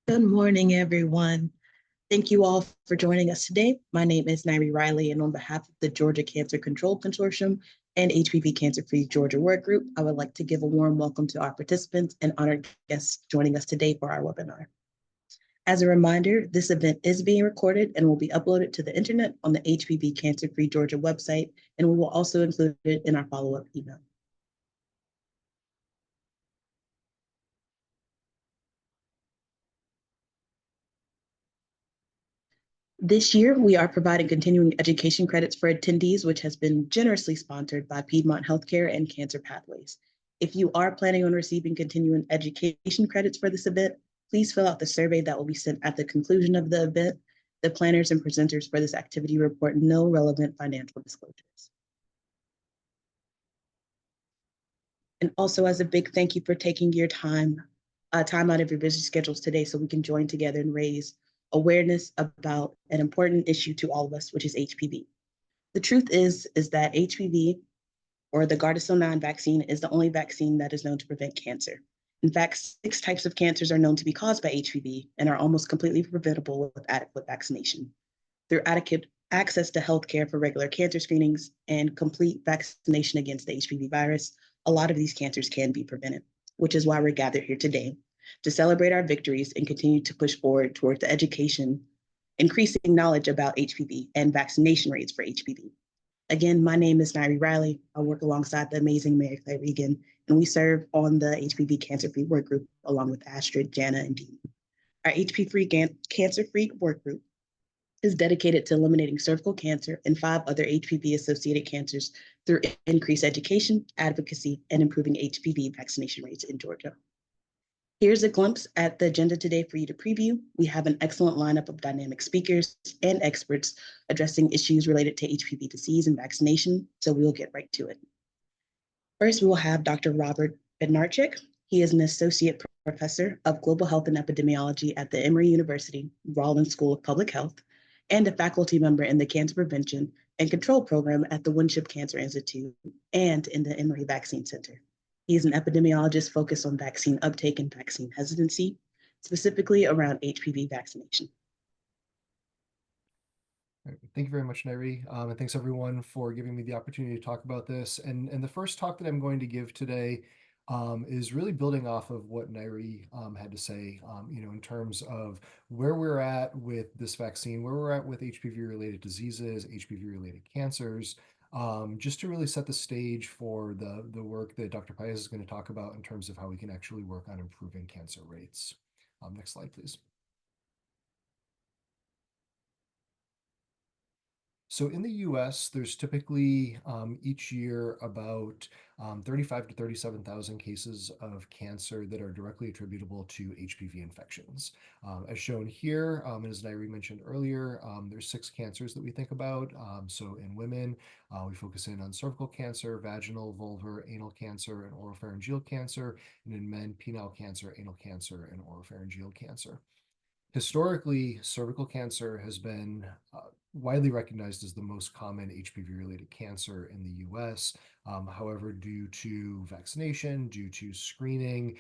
Good morning, everyone. Thank you all for joining us today. My name is Nairi Riley, and on behalf of the Georgia Cancer Control Consortium and HPV Cancer-Free Georgia Workgroup, I would like to give a warm welcome to our participants and honored guests joining us today for our webinar. As a reminder, this event is being recorded and will be uploaded to the internet on the HPV Cancer-Free Georgia website, and we will also include it in our follow-up email. This year, we are providing continuing education credits for attendees, which has been generously sponsored by Piedmont Healthcare and Cancer Pathways. If you are planning on receiving continuing education credits for this event, please fill out the survey that will be sent at the conclusion of the event. The planners and presenters for this activity report no relevant financial disclosures. And also, as a big thank you for taking your time out of your busy schedules today so we can join together and raise awareness about an important issue to all of us, which is HPV. The truth is that HPV, or the Gardasil 9 vaccine, is the only vaccine that is known to prevent cancer. In fact, 6 types of cancers are known to be caused by HPV and are almost completely preventable with adequate vaccination. Through adequate access to healthcare for regular cancer screenings and complete vaccination against the HPV virus, a lot of these cancers can be prevented, which is why we're gathered here today to celebrate our victories and continue to push forward toward the education, increasing knowledge about HPV and vaccination rates for HPV. Again, my name is Nairi Riley. I work alongside the amazing Mary Claire Regan, and we serve on the HPV Cancer-Free Workgroup along with Astrid, Jana, and Dean. Our HPV Cancer-Free Workgroup is dedicated to eliminating cervical cancer and 5 other HPV-associated cancers through increased education, advocacy, and improving HPV vaccination rates in Georgia. Here's a glimpse at the agenda today for you to preview. We have an excellent lineup of dynamic speakers and experts addressing issues related to HPV disease and vaccination, so we'll get right to it. First, we will have Dr. Robert Bednarczyk. He is an associate professor of global health and epidemiology at the Emory University Rawlins School of Public Health and a faculty member in the Cancer Prevention and Control Program at the Winship Cancer Institute and in the Emory Vaccine Center. He is an epidemiologist focused on vaccine uptake and vaccine hesitancy, specifically around HPV vaccination. Thank you very much, Nairi, and thanks everyone for giving me the opportunity to talk about this. And the first talk that I'm going to give today is really building off of what Nairi had to say, in terms of where we're at with this vaccine, where we're at with HPV-related diseases, HPV-related cancers, just to really set the stage for the work that Dr. Paez is going to talk about in terms of how we can actually work on improving cancer rates. Next slide, please. So in the US, there's typically each year about 35 to 37,000 cases of cancer that are directly attributable to HPV infections. As shown here, and as Nairi mentioned earlier, there's 6 cancers that we think about. So in women, we focus in on cervical cancer, vaginal, vulvar, anal cancer, and oropharyngeal cancer. And in men, penile cancer, anal cancer, and oropharyngeal cancer. Historically, cervical cancer has been widely recognized as the most common HPV-related cancer in the US. However, due to vaccination, due to screening,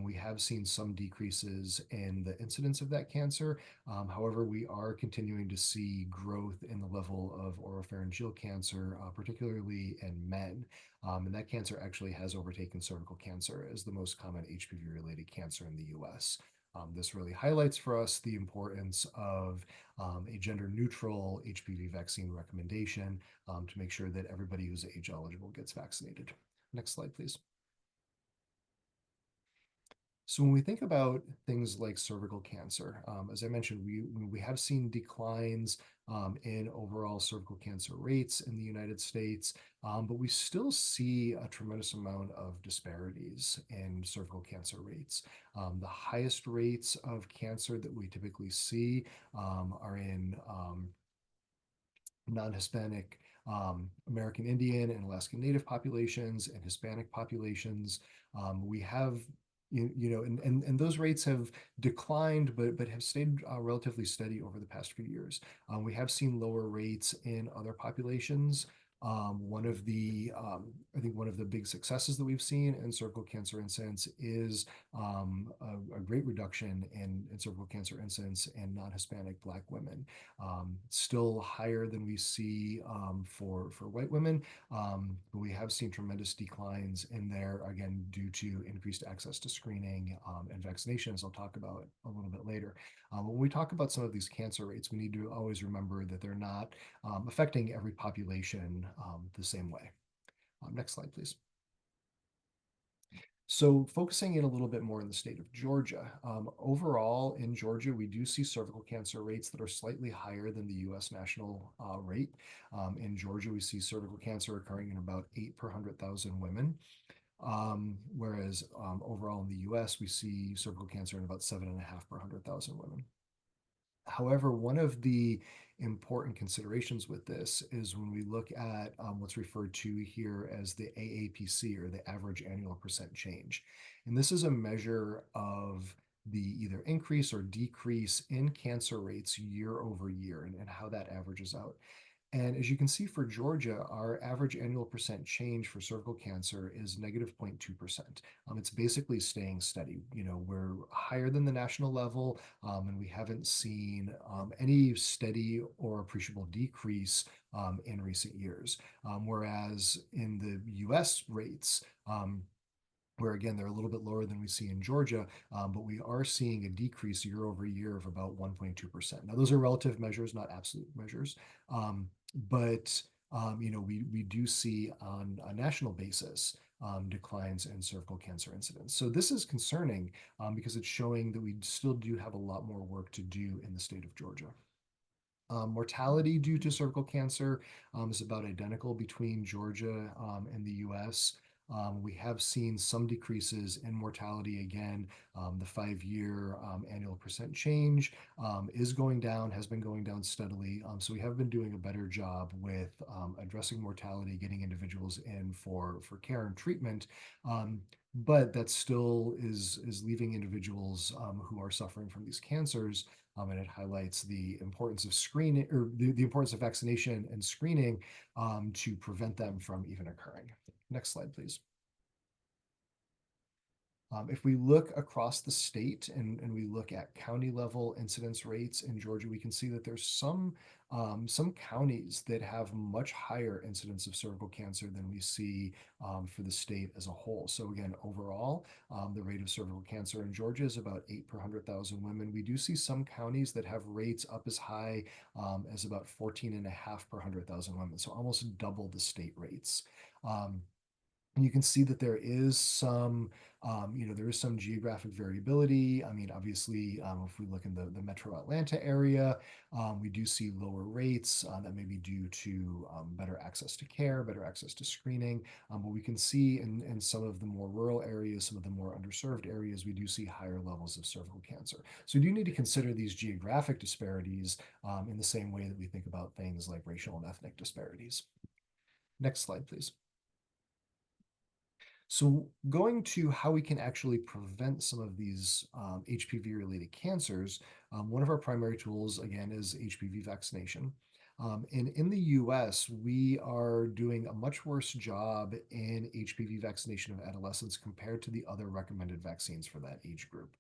we have seen some decreases in the incidence of that cancer. However, we are continuing to see growth in the level of oropharyngeal cancer, particularly in men. And that cancer actually has overtaken cervical cancer as the most common HPV-related cancer in the US. This really highlights for us the importance of a gender-neutral HPV vaccine recommendation to make sure that everybody who's age eligible gets vaccinated. Next slide, please. So when we think about things like cervical cancer, as I mentioned, we have seen declines in overall cervical cancer rates in the United States, but we still see a tremendous amount of disparities in cervical cancer rates. The highest rates of cancer that we typically see are in non-Hispanic American Indian and Alaskan Native populations and Hispanic populations. We have and those rates have declined, but have stayed relatively steady over the past few years. We have seen lower rates in other populations, I think one of the big successes that we've seen in cervical cancer incidence is a great reduction in cervical cancer incidence in non-Hispanic Black women. Still higher than we see for white women, but we have seen tremendous declines in there, again, due to increased access to screening and vaccinations. I'll talk about a little bit later. When we talk about some of these cancer rates, we need to always remember that they're not affecting every population the same way. Next slide, please. So focusing in a little bit more in the state of Georgia, overall in Georgia, we do see cervical cancer rates that are slightly higher than the U.S. national rate. In Georgia, we see cervical cancer occurring in about 8 per 100,000 women. Whereas overall in the US, we see cervical cancer in about 7.5 per 100,000 women. However, one of the important considerations with this is when we look at what's referred to here as the AAPC, or the average annual percent change. And this is a measure of the either increase or decrease in cancer rates year over year, and how that averages out. And as you can see for Georgia, our average annual percent change for cervical cancer is negative 0.2%. It's basically staying steady. We're higher than the national level, and we haven't seen any steady or appreciable decrease in recent years. Whereas in the US rates, where again, they're a little bit lower than we see in Georgia, but we are seeing a decrease year over year of about 1.2%. Now, those are relative measures, not absolute measures. But we do see on a national basis declines in cervical cancer incidence. So this is concerning because it's showing that we still do have a lot more work to do in the state of Georgia. Mortality due to cervical cancer is about identical between Georgia and the US. We have seen some decreases in mortality. Again, the 5-year annual percent change is going down, has been going down steadily. So we have been doing a better job with addressing mortality, getting individuals in for care and treatment. But that still is leaving individuals who are suffering from these cancers. And it highlights the importance of screening, or the importance of vaccination and screening to prevent them from even occurring. Next slide, please. If we look across the state and we look at county level incidence rates in Georgia, we can see that there's some counties that have much higher incidence of cervical cancer than we see for the state as a whole. So again, overall, the rate of cervical cancer in Georgia is about 8 per 100,000 women. We do see some counties that have rates up as high as about 14.5 per 100,000 women, so almost double the state rates. And you can see that there is some geographic variability. I mean, obviously, if we look in the metro Atlanta area, we do see lower rates that may be due to better access to care, better access to screening. But we can see in some of the more rural areas, some of the more underserved areas, we do see higher levels of cervical cancer. So we do need to consider these geographic disparities in the same way that we think about things like racial and ethnic disparities. Next slide, please. So going to how we can actually prevent some of these HPV-related cancers, one of our primary tools, again, is HPV vaccination. And in the US, we are doing a much worse job in HPV vaccination of adolescents compared to the other recommended vaccines for that age group.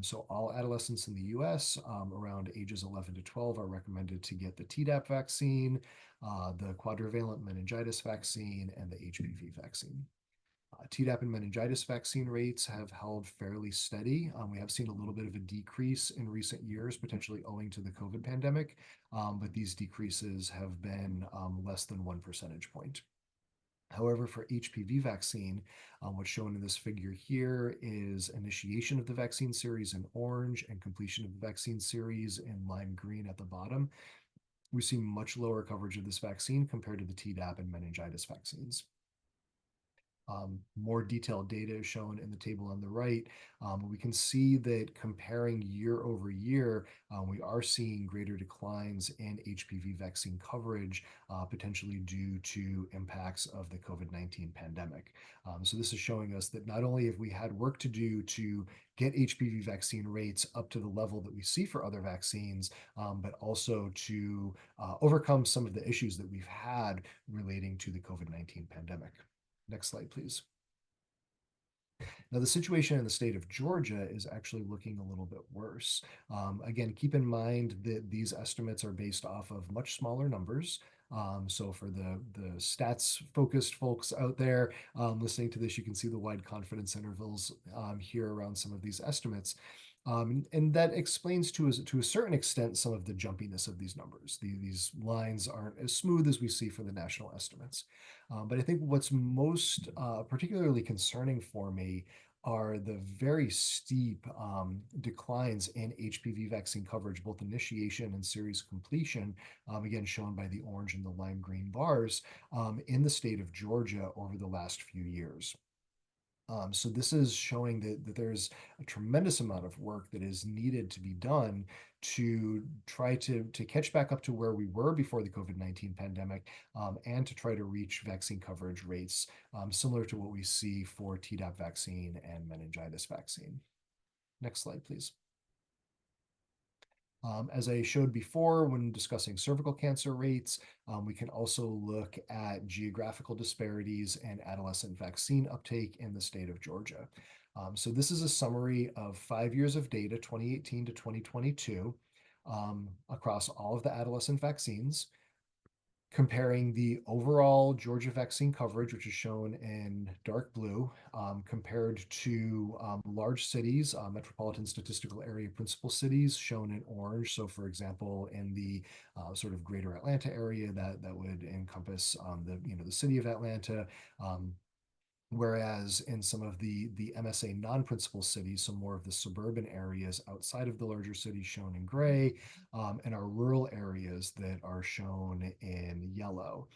So all adolescents in the US around ages 11 to 12 are recommended to get the Tdap vaccine, the quadrivalent meningitis vaccine, and the HPV vaccine. Tdap and meningitis vaccine rates have held fairly steady. We have seen a little bit of a decrease in recent years, potentially owing to the COVID pandemic, but these decreases have been less than 1 percentage point. However, for HPV vaccine, what's shown in this figure here is initiation of the vaccine series in orange and completion of the vaccine series in lime green at the bottom. We see much lower coverage of this vaccine compared to the Tdap and meningitis vaccines. More detailed data is shown in the table on the right. We can see that comparing year over year, we are seeing greater declines in HPV vaccine coverage, potentially due to impacts of the COVID-19 pandemic. So this is showing us that not only have we had work to do to get HPV vaccine rates up to the level that we see for other vaccines, but also to overcome some of the issues that we've had relating to the COVID-19 pandemic. Next slide, please. Now, the situation in the state of Georgia is actually looking a little bit worse. Again, keep in mind that these estimates are based off of much smaller numbers. So for the stats-focused folks out there listening to this, you can see the wide confidence intervals here around some of these estimates. And that explains to a certain extent some of the jumpiness of these numbers. These lines aren't as smooth as we see for the national estimates. But I think what's most particularly concerning for me are the very steep declines in HPV vaccine coverage, both initiation and series completion, again, shown by the orange and the lime green bars, in the state of Georgia over the last few years. So this is showing that there's a tremendous amount of work that is needed to be done to try to catch back up to where we were before the COVID-19 pandemic, and to try to reach vaccine coverage rates similar to what we see for Tdap vaccine and meningitis vaccine. Next slide, please. As I showed before when discussing cervical cancer rates, we can also look at geographical disparities and adolescent vaccine uptake in the state of Georgia. So this is a summary of 5 years of data, 2018 to 2022, across all of the adolescent vaccines, comparing the overall Georgia vaccine coverage, which is shown in dark blue, compared to large cities, metropolitan statistical area principal cities, shown in orange. So, for example, in the sort of greater Atlanta area, that would encompass the city of Atlanta. Whereas in some of the MSA non-principal cities, so more of the suburban areas outside of the larger cities shown in gray, and our rural areas that are shown in yellow.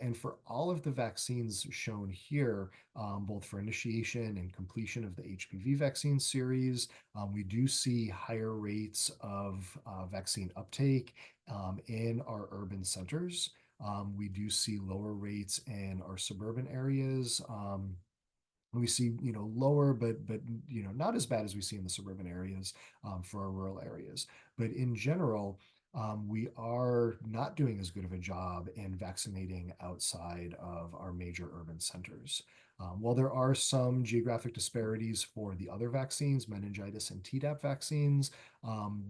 And for all of the vaccines shown here, both for initiation and completion of the HPV vaccine series, we do see higher rates of vaccine uptake in our urban centers. We do see lower rates in our suburban areas. We see, lower, but not as bad as we see in the suburban areas for our rural areas. But in general, we are not doing as good of a job in vaccinating outside of our major urban centers. While there are some geographic disparities for the other vaccines, meningitis and Tdap vaccines,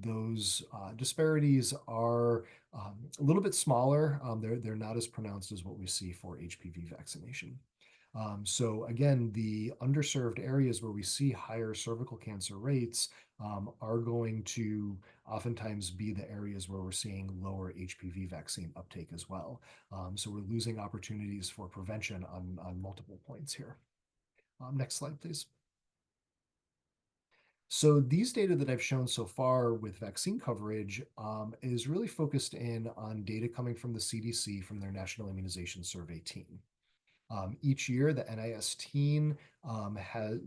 those disparities are a little bit smaller. They're not as pronounced as what we see for HPV vaccination. So again, the underserved areas where we see higher cervical cancer rates are going to oftentimes be the areas where we're seeing lower HPV vaccine uptake as well. So we're losing opportunities for prevention on multiple points here. Next slide, please. So these data that I've shown so far with vaccine coverage is really focused in on data coming from the CDC from their National Immunization Survey team. Each year, the NIS team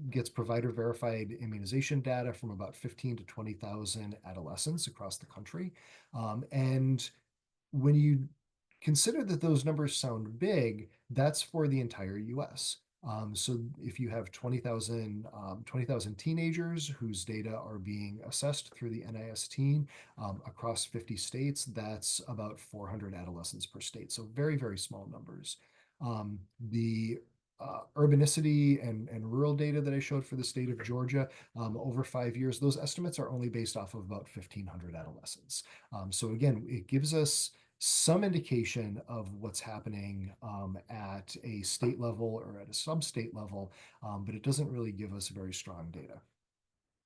gets provider verified immunization data from about 15 to 20,000 adolescents across the country. And when you consider that those numbers sound big, that's for the entire US. So if you have 20,000 teenagers whose data are being assessed through the NIS team across 50 states, that's about 400 adolescents per state. So very, very small numbers. The urbanicity and rural data that I showed for the state of Georgia over 5 years, those estimates are only based off of about 1,500 adolescents. So again, it gives us some indication of what's happening at a state level or at a sub-state level, but it doesn't really give us very strong data.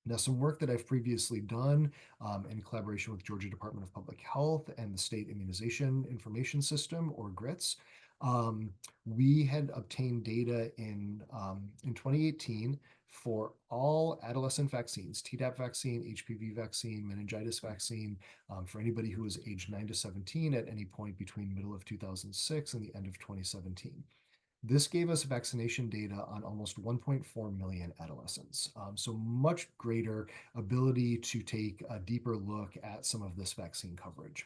Now, some work that I've previously done in collaboration with Georgia Department of Public Health and the State Immunization Information System, or GRITS, we had obtained data in 2018 for all adolescent vaccines, Tdap vaccine, HPV vaccine, meningitis vaccine, for anybody who was aged 9 to 17 at any point between middle of 2006 and the end of 2017. This gave us vaccination data on almost 1.4 million adolescents. So much greater ability to take a deeper look at some of this vaccine coverage.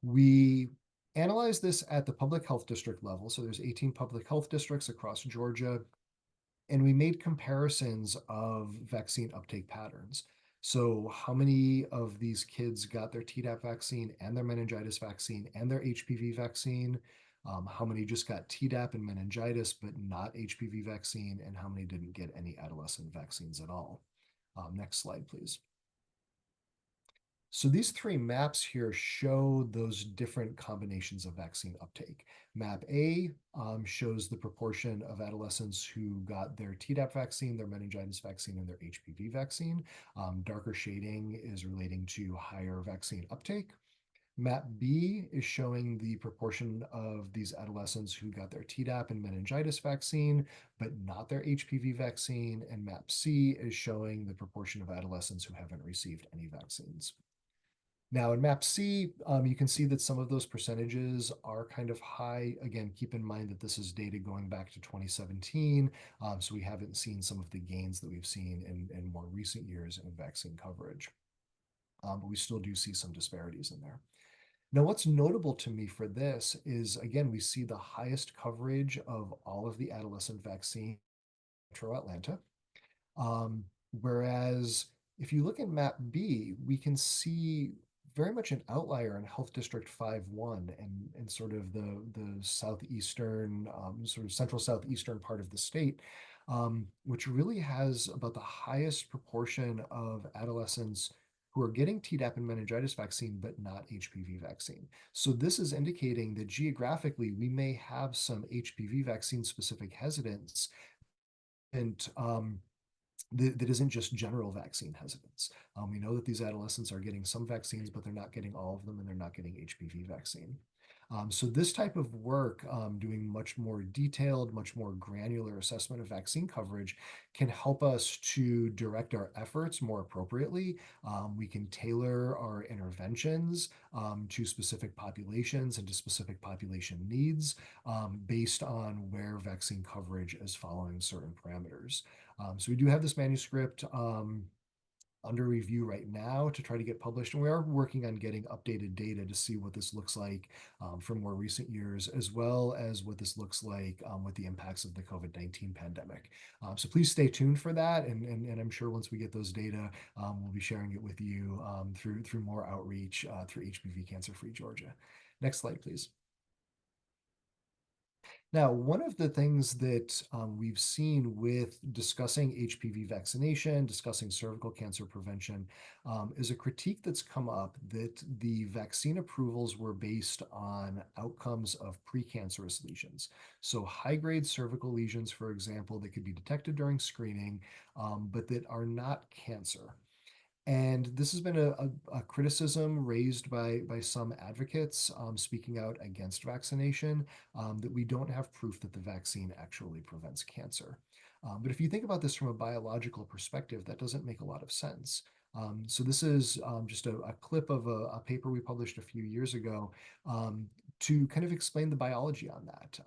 We analyzed this at the public health district level. So there's 18 public health districts across Georgia, and we made comparisons of vaccine uptake patterns. So how many of these kids got their Tdap vaccine and their meningitis vaccine and their HPV vaccine? How many just got Tdap and meningitis but not HPV vaccine? And how many didn't get any adolescent vaccines at all? Next slide, please. So these three maps here show those different combinations of vaccine uptake. Map A shows the proportion of adolescents who got their Tdap vaccine, their meningitis vaccine, and their HPV vaccine. Darker shading is relating to higher vaccine uptake. Map B is showing the proportion of these adolescents who got their Tdap and meningitis vaccine, but not their HPV vaccine. And Map C is showing the proportion of adolescents who haven't received any vaccines. Now in map C, you can see that some of those percentages are kind of high. Again, keep in mind that this is data going back to 2017, so we haven't seen some of the gains that we've seen in more recent years in vaccine coverage. But we still do see some disparities in there. Now, what's notable to me for this is, again, we see the highest coverage of all of the adolescent vaccine in Metro Atlanta. Whereas if you look at map B, we can see very much an outlier in Health District 5-1 and sort of the southeastern, sort of central southeastern part of the state, which really has about the highest proportion of adolescents who are getting Tdap and meningitis vaccine, but not HPV vaccine. So this is indicating that geographically, we may have some HPV vaccine specific hesitance and that isn't just general vaccine hesitance. We know that these adolescents are getting some vaccines, but they're not getting all of them, and they're not getting HPV vaccine. So this type of work, doing much more detailed, much more granular assessment of vaccine coverage, can help us to direct our efforts more appropriately. We can tailor our interventions to specific populations and to specific population needs based on where vaccine coverage is following certain parameters. So we do have this manuscript under review right now to try to get published, and we are working on getting updated data to see what this looks like from more recent years, as well as what this looks like with the impacts of the COVID-19 pandemic. So please stay tuned for that, and I'm sure once we get those data, we'll be sharing it with you through more outreach through HPV CancerFree Georgia. Next slide, please. Now, one of the things that we've seen with discussing HPV vaccination, discussing cervical cancer prevention, is a critique that's come up that the vaccine approvals were based on outcomes of precancerous lesions. So high-grade cervical lesions, for example, that could be detected during screening, but that are not cancer. And this has been a criticism raised by some advocates speaking out against vaccination, that we don't have proof that the vaccine actually prevents cancer. But if you think about this from a biological perspective, that doesn't make a lot of sense. So this is just a clip of a paper we published a few years ago to kind of explain the biology on that.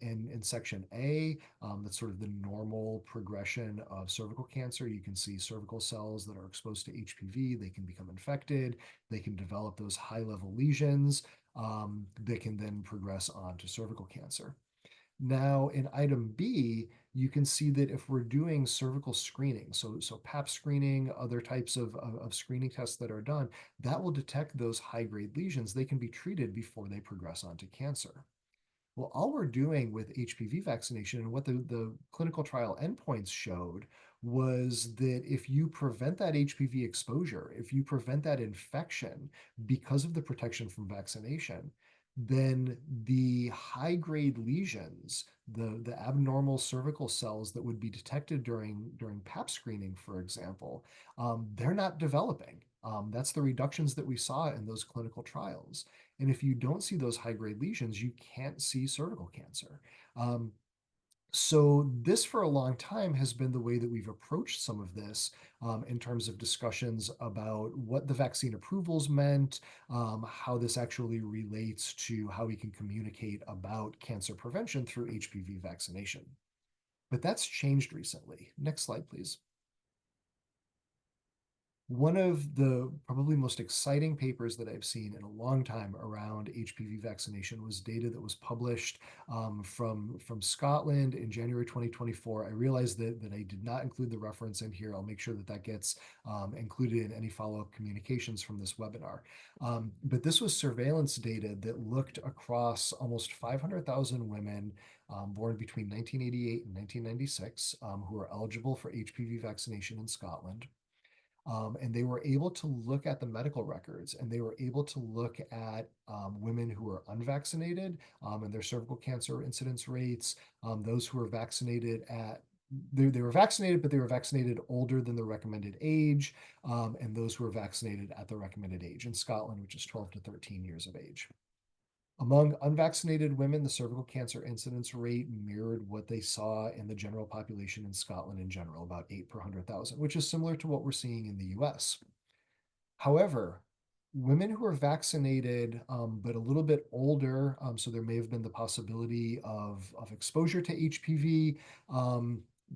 In section A, that's sort of the normal progression of cervical cancer. You can see cervical cells that are exposed to HPV, they can become infected, they can develop those high-level lesions that can then progress on to cervical cancer. Now, in item B, you can see that if we're doing cervical screening, so Pap screening, other types of screening tests that are done, that will detect those high-grade lesions. They can be treated before they progress onto cancer. Well, all we're doing with HPV vaccination and what the clinical trial endpoints showed was that if you prevent that HPV exposure, if you prevent that infection because of the protection from vaccination, then the high-grade lesions, the abnormal cervical cells that would be detected during Pap screening, for example, they're not developing. That's the reductions that we saw in those clinical trials. And if you don't see those high-grade lesions, you can't see cervical cancer. So this for a long time has been the way that we've approached some of this in terms of discussions about what the vaccine approvals meant, how this actually relates to how we can communicate about cancer prevention through HPV vaccination. But that's changed recently. Next slide, please. One of the probably most exciting papers that I've seen in a long time around HPV vaccination was data that was published from Scotland in January 2024. I realized that I did not include the reference in here. I'll make sure that that gets included in any follow-up communications from this webinar. But this was surveillance data that looked across almost 500,000 women born between 1988 and 1996 who were eligible for HPV vaccination in Scotland. And they were able to look at the medical records, and they were able to look at women who were unvaccinated and their cervical cancer incidence rates, those who were vaccinated at they were vaccinated, but they were vaccinated older than the recommended age, and those who were vaccinated at the recommended age in Scotland, which is 12 to 13 years of age. Among unvaccinated women, the cervical cancer incidence rate mirrored what they saw in the general population in Scotland in general, about 8 per 100,000, which is similar to what we're seeing in the US. However, women who are vaccinated but a little bit older, so there may have been the possibility of exposure to HPV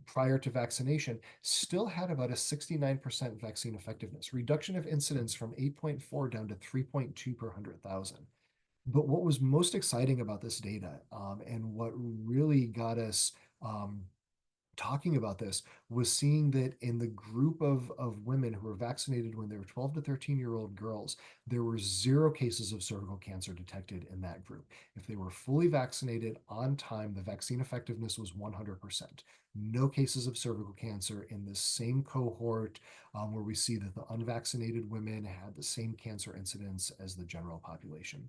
prior to vaccination, still had about a 69% vaccine effectiveness, reduction of incidence from 8.4 down to 3.2 per 100,000. But what was most exciting about this data and what really got us talking about this was seeing that in the group of women who were vaccinated when they were 12 to 13-year-old girls, there were 0 cases of cervical cancer detected in that group. If they were fully vaccinated on time, the vaccine effectiveness was 100%. No cases of cervical cancer in this same cohort where we see that the unvaccinated women had the same cancer incidence as the general population.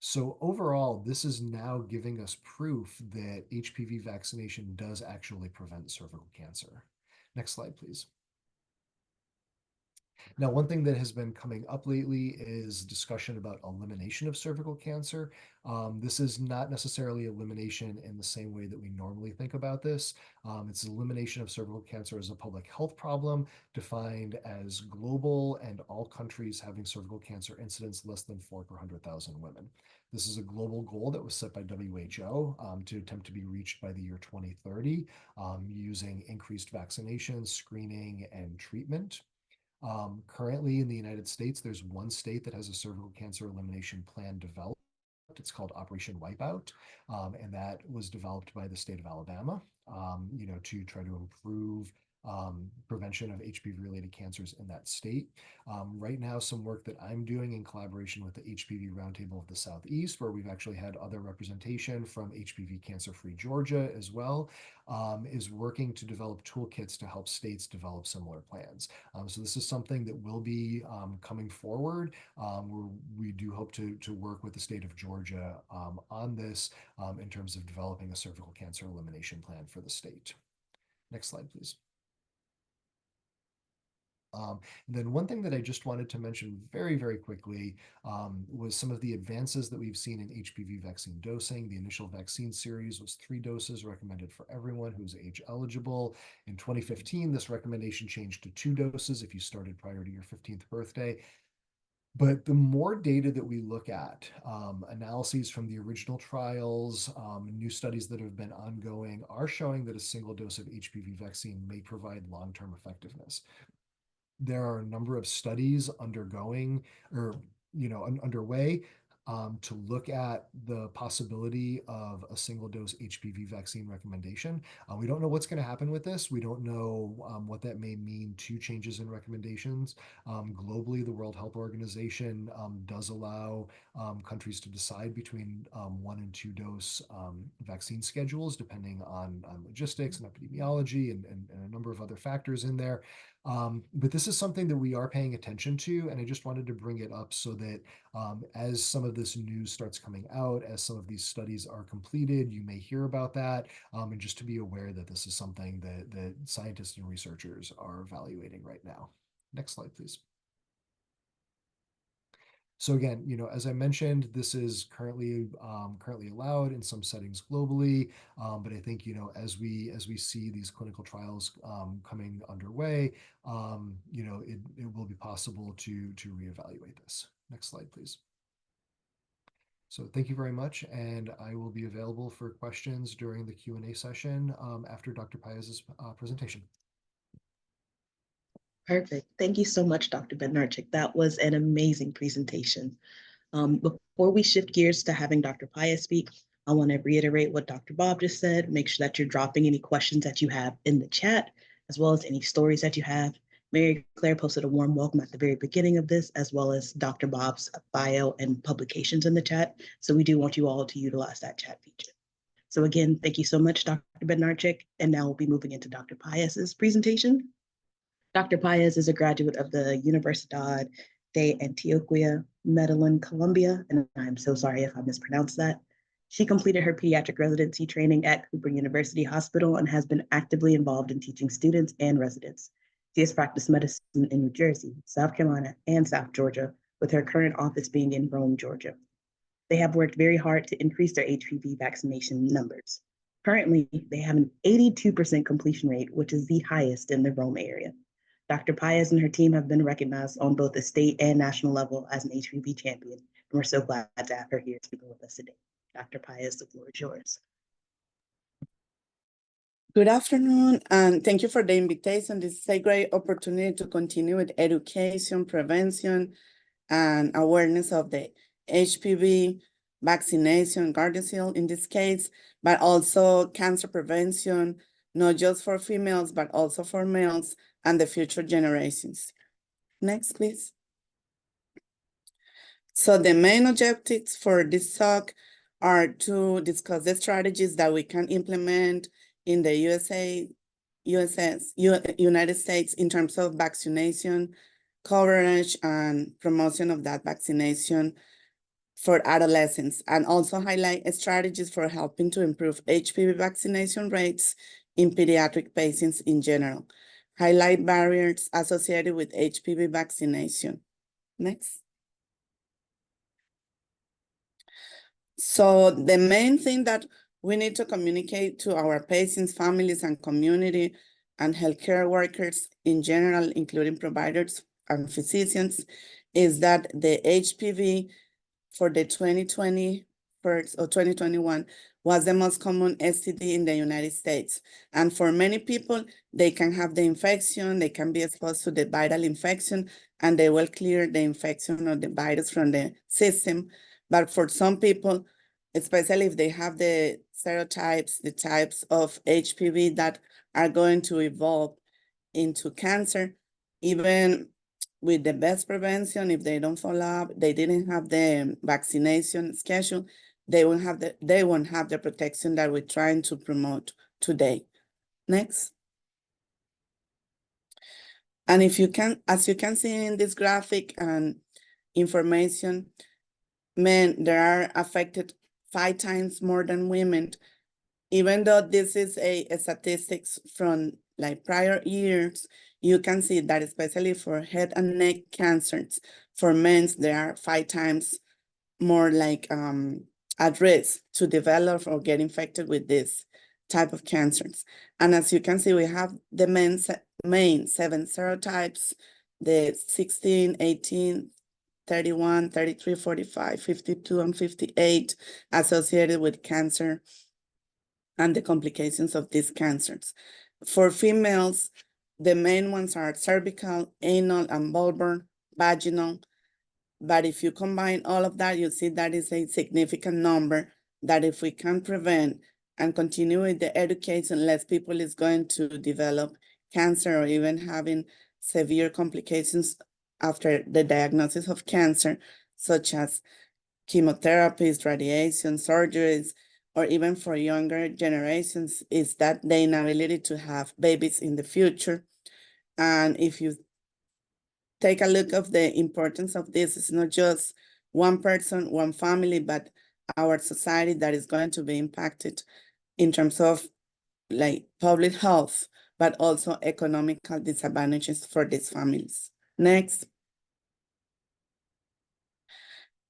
So overall, this is now giving us proof that HPV vaccination does actually prevent cervical cancer. Next slide, please. Now, one thing that has been coming up lately is discussion about elimination of cervical cancer. This is not necessarily elimination in the same way that we normally think about this. It's elimination of cervical cancer as a public health problem defined as global and all countries having cervical cancer incidence less than 4 per 100,000 women. This is a global goal that was set by WHO to attempt to be reached by the year 2030 using increased vaccination, screening, and treatment. Currently in the United States, there's one state that has a cervical cancer elimination plan developed. It's called Operation Wipeout, and that was developed by the state of Alabama, to try to improve prevention of HPV-related cancers in that state. Right now, some work that I'm doing in collaboration with the HPV Roundtable of the Southeast, where we've actually had other representation from HPV CancerFree Georgia as well, is working to develop toolkits to help states develop similar plans. So this is something that will be coming forward. We do hope to work with the state of Georgia on this in terms of developing a cervical cancer elimination plan for the state. Next slide, please. And then one thing that I just wanted to mention very, very quickly was some of the advances that we've seen in HPV vaccine dosing. The initial vaccine series was 3 doses recommended for everyone who's age eligible. In 2015, this recommendation changed to 2 doses if you started prior to your 15th birthday. But the more data that we look at, analyses from the original trials, new studies that have been ongoing are showing that a single dose of HPV vaccine may provide long-term effectiveness. There are a number of studies undergoing or underway to look at the possibility of a single dose HPV vaccine recommendation. We don't know what's going to happen with this. We don't know what that may mean to changes in recommendations. Globally, the World Health Organization does allow countries to decide between 1 and 2 dose vaccine schedules, depending on logistics and epidemiology and a number of other factors in there. But this is something that we are paying attention to, and I just wanted to bring it up so that as some of this news starts coming out, as some of these studies are completed, you may hear about that, and just to be aware that this is something that scientists and researchers are evaluating right now. Next slide, please. So again, as I mentioned, this is currently allowed in some settings globally, but I think as we see these clinical trials coming underway, it will be possible to reevaluate this. Next slide, please. So thank you very much, and I will be available for questions during the Q&A session after Dr. Paez's presentation. Perfect. Thank you so much, Dr. Bednarczyk. That was an amazing presentation. Before we shift gears to having Dr. Paez speak, I want to reiterate what Dr. Bob just said. Make sure that you're dropping any questions that you have in the chat, as well as any stories that you have. Mary Claire posted a warm welcome at the very beginning of this, as well as Dr. Bob's bio and publications in the chat. So we do want you all to utilize that chat feature. So again, thank you so much, Dr. Bednarczyk. And now we'll be moving into Dr. Paez's presentation. Dr. Paez is a graduate of the Universidad de Antioquia, Medellin, Colombia, and I'm so sorry if I mispronounced that. She completed her pediatric residency training at Cooper University Hospital and has been actively involved in teaching students and residents. She has practiced medicine in New Jersey, South Carolina, and South Georgia, with her current office being in Rome, Georgia. They have worked very hard to increase their HPV vaccination numbers. Currently, they have an 82% completion rate, which is the highest in the Rome area. Dr. Paez and her team have been recognized on both the state and national level as an HPV champion, and we're so glad to have her here speaking with us today. Dr. Paez, the floor is yours. Good afternoon, and thank you for the invitation. This is a great opportunity to continue with education, prevention, and awareness of the HPV vaccination, Gardasil in this case, but also cancer prevention, not just for females, but also for males and the future generations. Next, please. So the main objectives for this talk are to discuss the strategies that we can implement in the United States in terms of vaccination coverage and promotion of that vaccination for adolescents, and also highlight strategies for helping to improve HPV vaccination rates in pediatric patients in general. Highlight barriers associated with HPV vaccination. Next. So the main thing that we need to communicate to our patients, families, and community, and healthcare workers in general, including providers and physicians, is that the HPV for the 2020 or 2021 was the most common STD in the United States. And for many people, they can have the infection, they can be exposed to the viral infection, and they will clear the infection or the virus from the system. But for some people, especially if they have the serotypes, the types of HPV that are going to evolve into cancer, even with the best prevention, if they don't follow up, they didn't have the vaccination schedule, they won't have the protection that we're trying to promote today. Next. And if you can, as you can see in this graphic and information, men, they are affected 5 times more than women, even though this is a statistics from like prior years. You can see that especially for head and neck cancers, for men, they are 5 times more like at risk to develop or get infected with this type of cancers. And as you can see, we have the main 7 serotypes, the 16, 18, 31, 33, 45, 52, and 58 associated with cancer and the complications of these cancers. For females, the main ones are cervical, anal, and vulvar, vaginal. But if you combine all of that, you see that is a significant number that if we can prevent and continue with the education, less people is going to develop cancer or even having severe complications after the diagnosis of cancer, such as chemotherapies, radiation, surgeries, or even for younger generations, is that the inability to have babies in the future. And if you take a look of the importance of this, it's not just one person, one family, but our society that is going to be impacted in terms of like public health, but also economical disadvantages for these families. Next.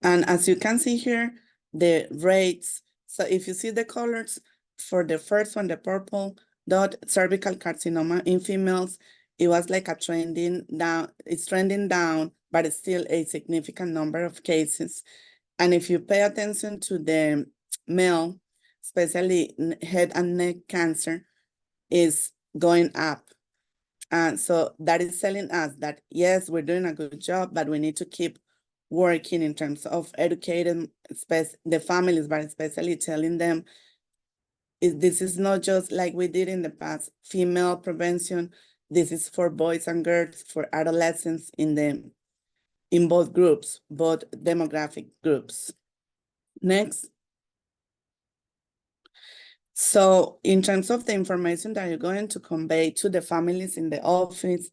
And as you can see here, the rates, so if you see the colors, for the first one, the purple dot, cervical carcinoma in females, it was like a trending down, it's trending down, but it's still a significant number of cases. And if you pay attention to the male, especially head and neck cancer, is going up. And so that is telling us that, yes, we're doing a good job, but we need to keep working in terms of educating the families, but especially telling them this is not just like we did in the past, female prevention. This is for boys and girls, for adolescents in both groups, both demographic groups. Next. So in terms of the information that you're going to convey to the families in the office,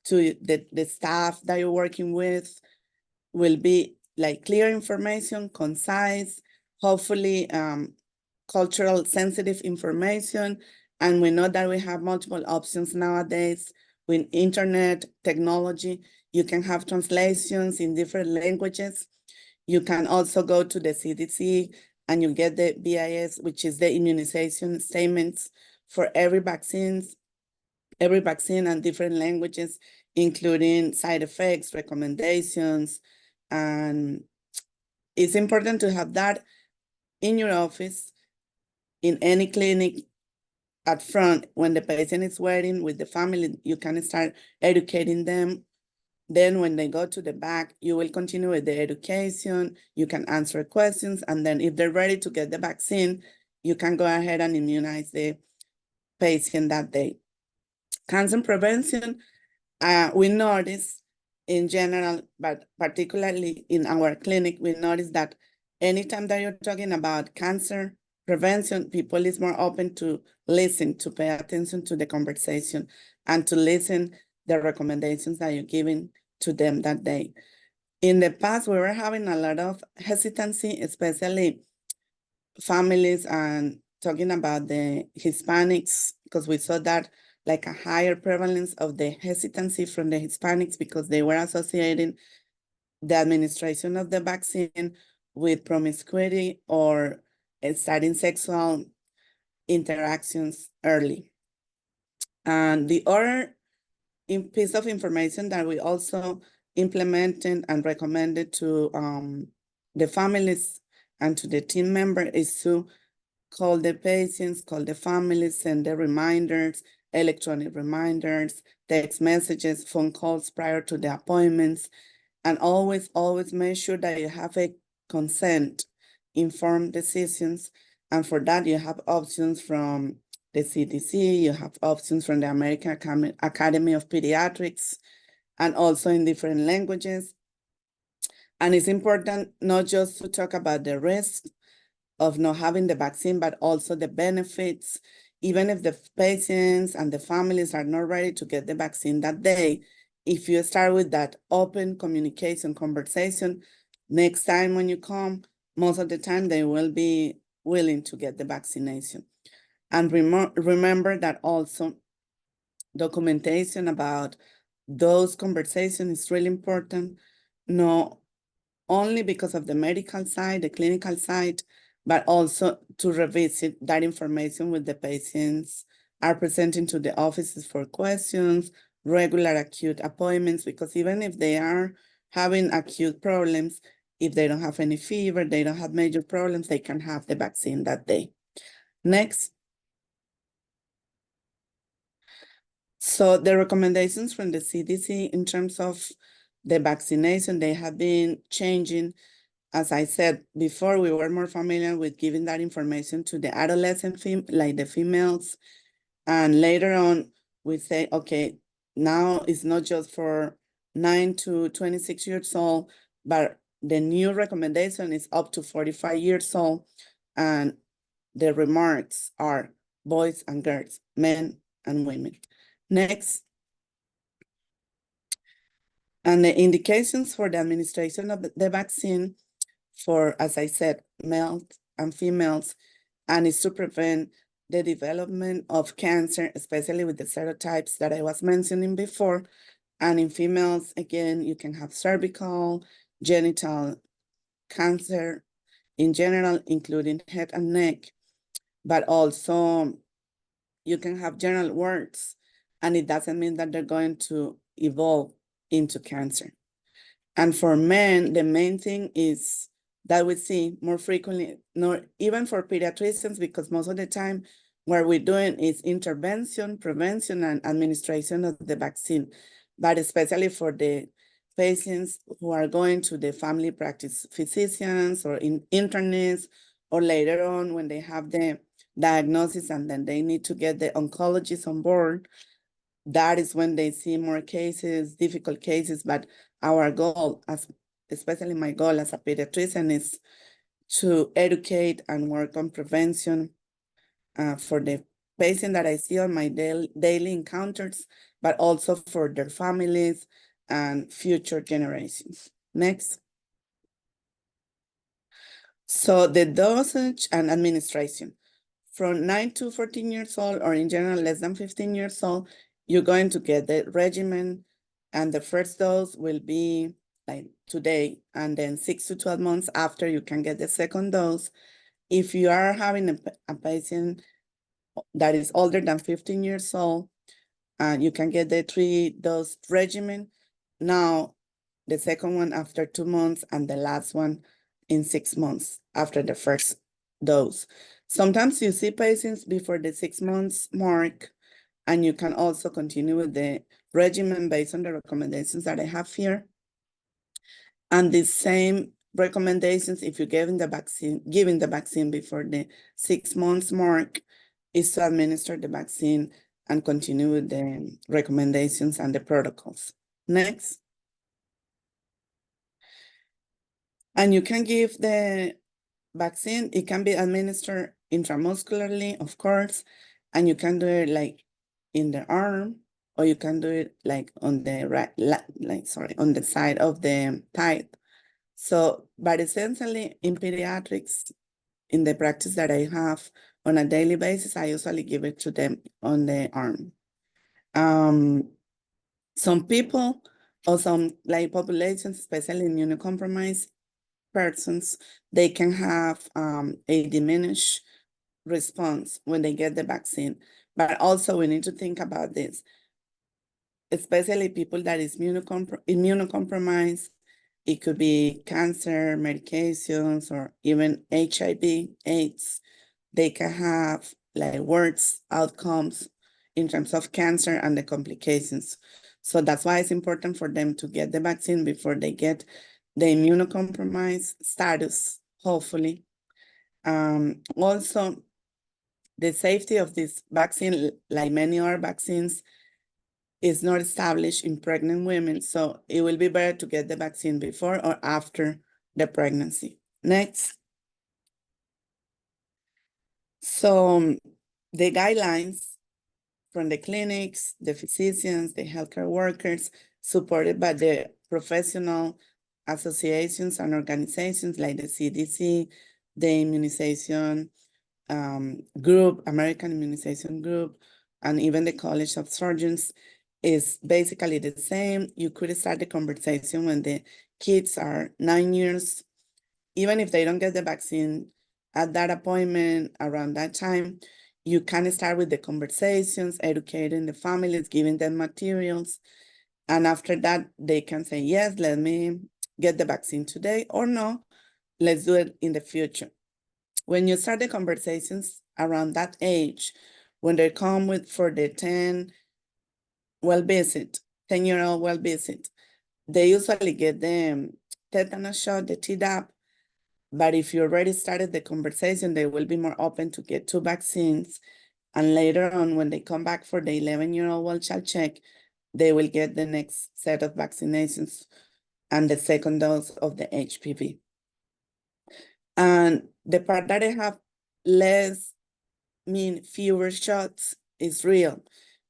to the staff that you're working with, will be like clear information, concise, hopefully cultural sensitive information. And we know that we have multiple options nowadays with internet technology. You can have translations in different languages. You can also go to the CDC and you get the BIS, which is the immunization statements for every vaccine and different languages, including side effects, recommendations. And it's important to have that in your office, in any clinic, at front. When the patient is waiting with the family, you can start educating them. Then when they go to the back, you will continue with the education. You can answer questions. And then if they're ready to get the vaccine, you can go ahead and immunize the patient that day. Cancer prevention, we notice in general, but particularly in our clinic, we notice that anytime that you're talking about cancer prevention, people is more open to listen, to pay attention to the conversation, and to listen the recommendations that you're giving to them that day. In the past, we were having a lot of hesitancy, especially families and talking about the Hispanics, because we saw that like a higher prevalence of the hesitancy from the Hispanics because they were associating the administration of the vaccine with promiscuity or starting sexual interactions early. And the other piece of information that we also implemented and recommended to the families and to the team member is to call the patients, call the families, send the reminders, electronic reminders, text messages, phone calls prior to the appointments, and always make sure that you have a consent, informed decisions. And for that, you have options from the CDC, you have options from the American Academy of Pediatrics, and also in different languages. And it's important not just to talk about the risks of not having the vaccine, but also the benefits. Even if the patients and the families are not ready to get the vaccine that day, if you start with that open communication conversation, next time when you come, most of the time they will be willing to get the vaccination. And remember that also documentation about those conversations is really important, not only because of the medical side, the clinical side, but also to revisit that information with the patients, are presenting to the offices for questions, regular acute appointments, because even if they are having acute problems, if they don't have any fever, they don't have major problems, they can have the vaccine that day. Next. So the recommendations from the CDC in terms of the vaccination, they have been changing. As I said before, we were more familiar with giving that information to the adolescent, like the females. And later on, we say, okay, now it's not just for 9 to 26 years old, but the new recommendation is up to 45 years old. And the remarks are boys and girls, men and women. Next. And the indications for the administration of the vaccine for, as I said, males and females, and it's to prevent the development of cancer, especially with the serotypes that I was mentioning before. And in females, again, you can have cervical, genital, cancer in general, including head and neck, but also you can have general warts, and it doesn't mean that they're going to evolve into cancer. And for men, the main thing is that we see more frequently, nor even for pediatricians, because most of the time what we're doing is intervention, prevention, and administration of the vaccine. But especially for the patients who are going to the family practice physicians or internists, or later on when they have the diagnosis and then they need to get the oncologist on board, that is when they see more cases, difficult cases. But our goal, especially my goal as a pediatrician, is to educate and work on prevention for the patient that I see on my daily encounters, but also for their families and future generations. Next. So the dosage and administration. From 9 to 14 years old, or in general, less than 15 years old, you're going to get the regimen, and the first dose will be like today, and then 6 to 12 months after you can get the second dose. If you are having a patient that is older than 15 years old, you can get the 3-dose regimen. Now, the second one after 2 months, and the last one in 6 months after the first dose. Sometimes you see patients before the 6 months mark, and you can also continue with the regimen based on the recommendations that I have here. And the same recommendations, if you're giving the vaccine before the 6 months mark, is to administer the vaccine and continue with the recommendations and the protocols. Next. And you can give the vaccine, it can be administered intramuscularly, of course, and you can do it like in the arm, or you can do it like on the on the side of the thigh. So, but essentially in pediatrics, in the practice that I have on a daily basis, I usually give it to them on the arm. Some people or some like populations, especially immunocompromised persons, they can have a diminished response when they get the vaccine. But also we need to think about this, especially people that is immunocompromised. It could be cancer, medications, or even HIV, AIDS. They can have like worse outcomes in terms of cancer and the complications. So that's why it's important for them to get the vaccine before they get the immunocompromised status, hopefully. Also, the safety of this vaccine, like many other vaccines, is not established in pregnant women. So it will be better to get the vaccine before or after the pregnancy. Next. So the guidelines from the clinics, the physicians, the healthcare workers, supported by the professional associations and organizations like the CDC, the immunization group, American Immunization Group, and even the College of Surgeons, is basically the same. You could start the conversation when the kids are 9 years, even if they don't get the vaccine at that appointment around that time. You can start with the conversations, educating the families, giving them materials. And after that, they can say, yes, let me get the vaccine today, or no, let's do it in the future. When you start the conversations around that age, when they come for the 10-year-old well visit, they usually get the tetanus shot, the Tdap. But if you already started the conversation, they will be more open to get 2 vaccines. And later on, when they come back for the 11-year-old well child check, they will get the next set of vaccinations and the second dose of the HPV. And the part that I have fewer shots is real,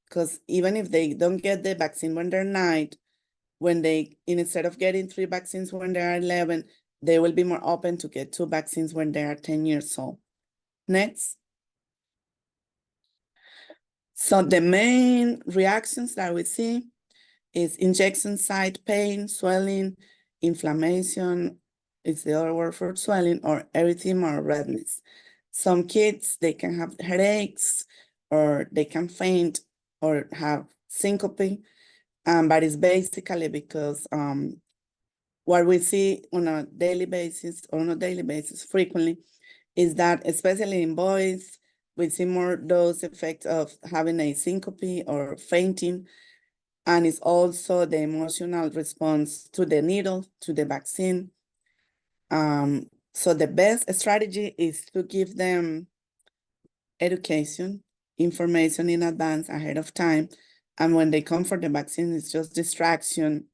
because even if they don't get the vaccine when they're 9, instead of getting 3 vaccines when they are 11, they will be more open to get 2 vaccines when they are 10 years old. Next. So the main reactions that we see is injection site pain, swelling, inflammation, is the other word for swelling, or erythema or redness. Some kids, they can have headaches, or they can faint, or have syncope, but it's basically because what we see on a daily basis, frequently, is that especially in boys, we see more those effects of having a syncope or fainting, and it's also the emotional response to the needle, to the vaccine. So the best strategy is to give them education, information in advance, ahead of time. And when they come for the vaccine, it's just distraction.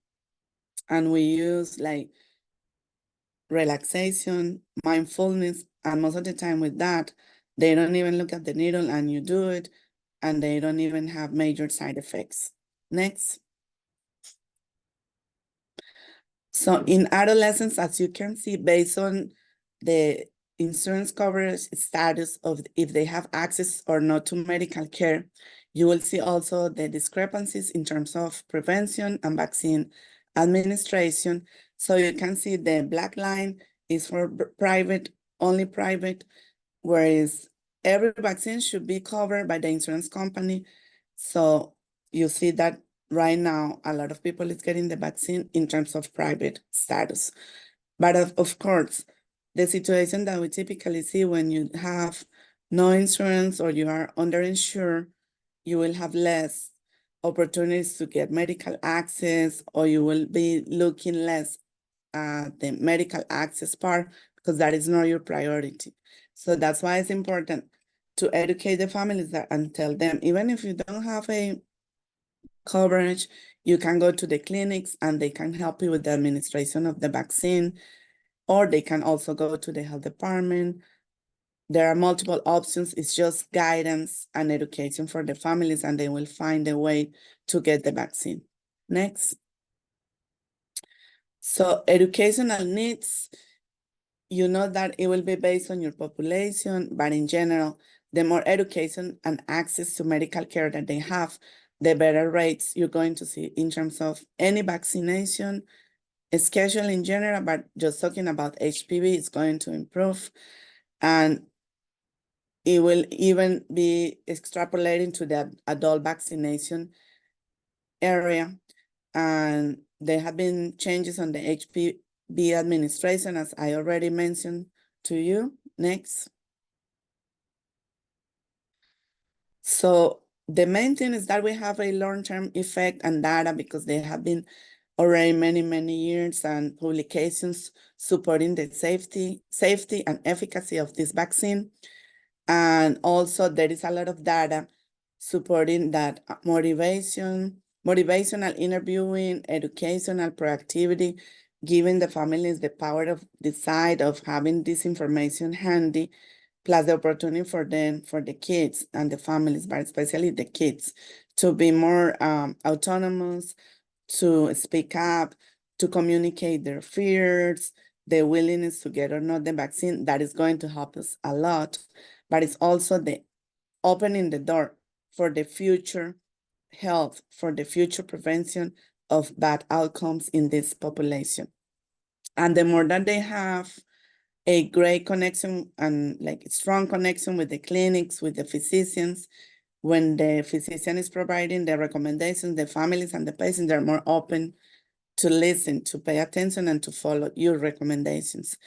And we use like relaxation, mindfulness, and most of the time with that, they don't even look at the needle and you do it, and they don't even have major side effects. Next. So in adolescents, as you can see, based on the insurance coverage status of if they have access or not to medical care, you will see also the discrepancies in terms of prevention and vaccine administration. So you can see the black line is for private, only private, whereas every vaccine should be covered by the insurance company. So you see that right now, a lot of people is getting the vaccine in terms of private status. But of course, the situation that we typically see when you have no insurance or you are underinsured, you will have less opportunities to get medical access, or you will be looking less at the medical access part because that is not your priority. So that's why it's important to educate the families and tell them, even if you don't have a coverage, you can go to the clinics and they can help you with the administration of the vaccine, or they can also go to the health department. There are multiple options. It's just guidance and education for the families, and they will find a way to get the vaccine. Next. So educational needs, you know that it will be based on your population, but in general, the more education and access to medical care that they have, the better rates you're going to see in terms of any vaccination, schedule in general, but just talking about HPV is going to improve. And it will even be extrapolating to the adult vaccination area. And there have been changes on the HPV administration, as I already mentioned to you. Next. So the main thing is that we have a long-term effect and data, because there have been already many years and publications supporting the safety and efficacy of this vaccine. And also there is a lot of data supporting that motivational interviewing, educational proactivity, giving the families the power of decide of having this information handy, plus the opportunity for them, for the kids and the families, but especially the kids, to be more autonomous, to speak up, to communicate their fears, the willingness to get or not the vaccine. That is going to help us a lot, but it's also the opening the door for the future health, for the future prevention of bad outcomes in this population. And the more that they have a great connection and like a strong connection with the clinics, with the physicians, when the physician is providing the recommendations, the families and the patients are more open to listen, to pay attention, and to follow your recommendations.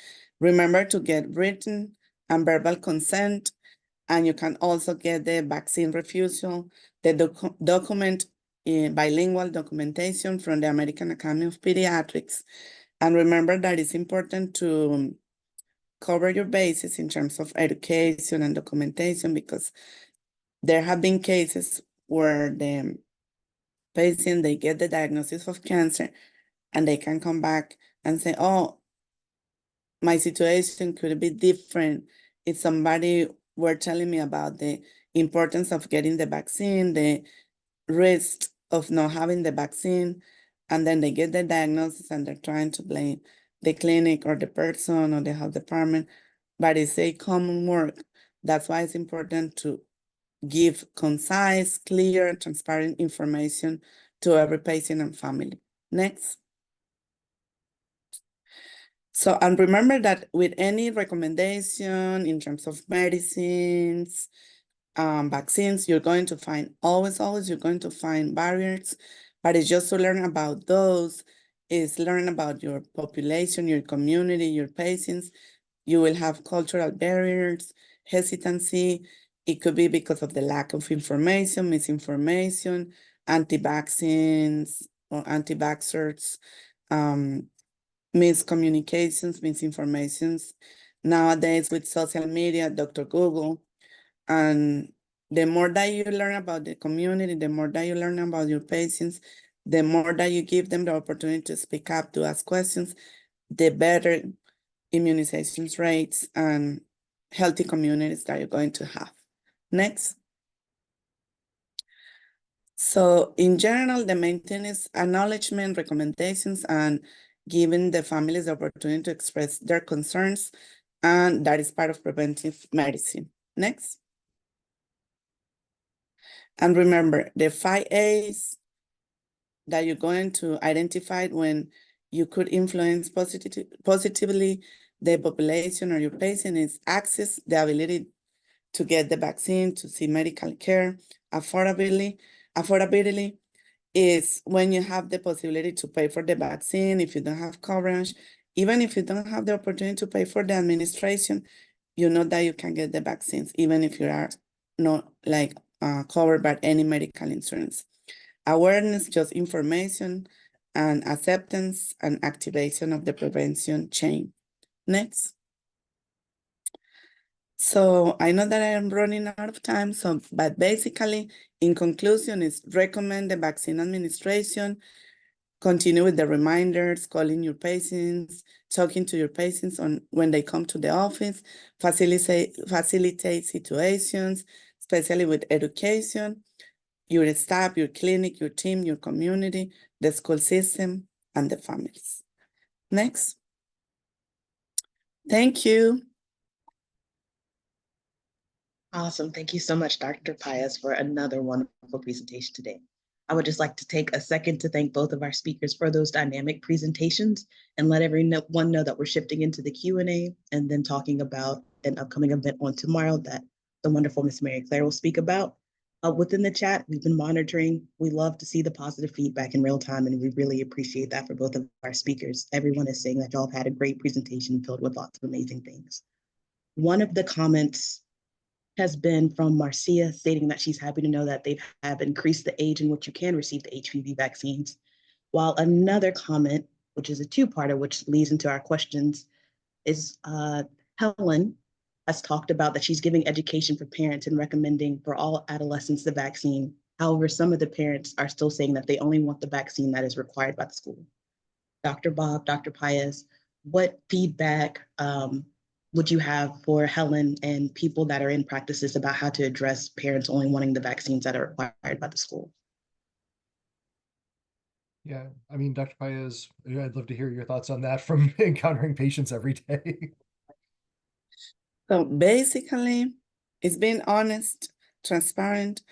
Remember to get written and verbal consent, and you can also get the vaccine refusal, the document, bilingual documentation from the American Academy of Pediatrics. And remember that it's important to cover your bases in terms of education and documentation, because there have been cases where the patient, they get the diagnosis of cancer and they can come back and say, oh, my situation could be different if somebody were telling me about the importance of getting the vaccine, the risk of not having the vaccine, and then they get the diagnosis and they're trying to blame the clinic or the person or the health department, but it's a common work. That's why it's important to give concise, clear, transparent information to every patient and family. Next. So, and remember that with any recommendation in terms of medicines, vaccines, you're going to find always, you're going to find barriers, but it's just to learn about those, is learn about your population, your community, your patients. You will have cultural barriers, hesitancy. It could be because of the lack of information, misinformation, anti-vaccines or anti-vaxxers, miscommunications, misinformations. Nowadays with social media, Dr. Google, and the more that you learn about the community, the more that you learn about your patients, the more that you give them the opportunity to speak up, to ask questions, the better immunizations rates and healthy communities that you're going to have. Next. So in general, the main thing is acknowledgement, recommendations, and giving the families the opportunity to express their concerns, and that is part of preventive medicine. Next. And remember, the 5 A's that you're going to identify when you could influence positively the population or your patient is access, the ability to get the vaccine, to see medical care, affordability is when you have the possibility to pay for the vaccine. If you don't have coverage, even if you don't have the opportunity to pay for the administration, you know that you can get the vaccines, even if you are not like covered by any medical insurance. Awareness, just information, and acceptance and activation of the prevention chain. Next. So I know that I am running out of time, but basically, in conclusion, is recommend the vaccine administration, continue with the reminders, calling your patients, talking to your patients on when they come to the office, facilitate situations, especially with education, your staff, your clinic, your team, your community, the school system, and the families. Next. Thank you. Awesome. Thank you so much, Dr. Paez, for another wonderful presentation today. I would just like to take a second to thank both of our speakers for those dynamic presentations and let everyone know that we're shifting into the Q&A and then talking about an upcoming event on tomorrow that the wonderful Miss Mary Claire will speak about. Within the chat, we've been monitoring. We love to see the positive feedback in real time, and we really appreciate that for both of our speakers. Everyone is saying that y'all have had a great presentation filled with lots of amazing things. One of the comments has been from Marcia, stating that she's happy to know that they have increased the age in which you can receive the HPV vaccines. While another comment, which is a two-parter, which leads into our questions, is Helen has talked about that she's giving education for parents and recommending for all adolescents the vaccine. However, some of the parents are still saying that they only want the vaccine that is required by the school. Dr. Bob, Dr. Paez, what feedback would you have for Helen and people that are in practices about how to address parents only wanting the vaccines that are required by the school? Yeah, I mean, Dr. Paez, I'd love to hear your thoughts on that from encountering patients every day. So basically, it's being honest, transparent,